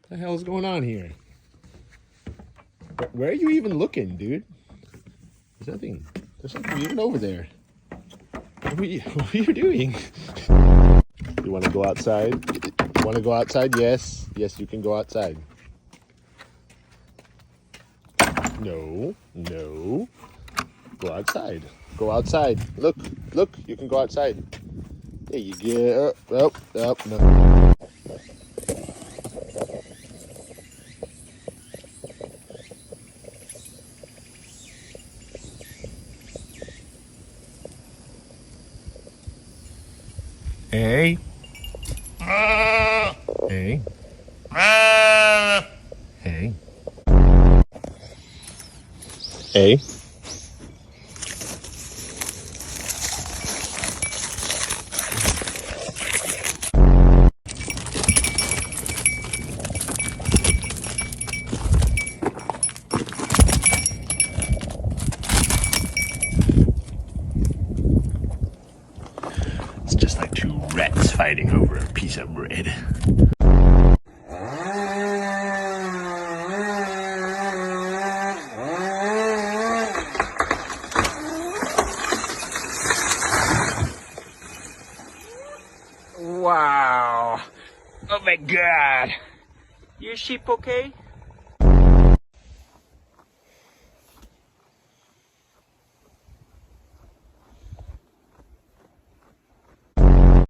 What the hell is going on here? Where are you even looking, dude? There's nothing even over there. What are you doing? You want to go outside? You want to go outside? Yes. Yes, you can go outside. No. No. Go outside. Go outside. Look. Look. You can go outside. There you go. Oh, no. Hey. Hey. Hey. Hey. It's just like two rats fighting over a piece of bread. Wow. Oh my God. Your sheep okay?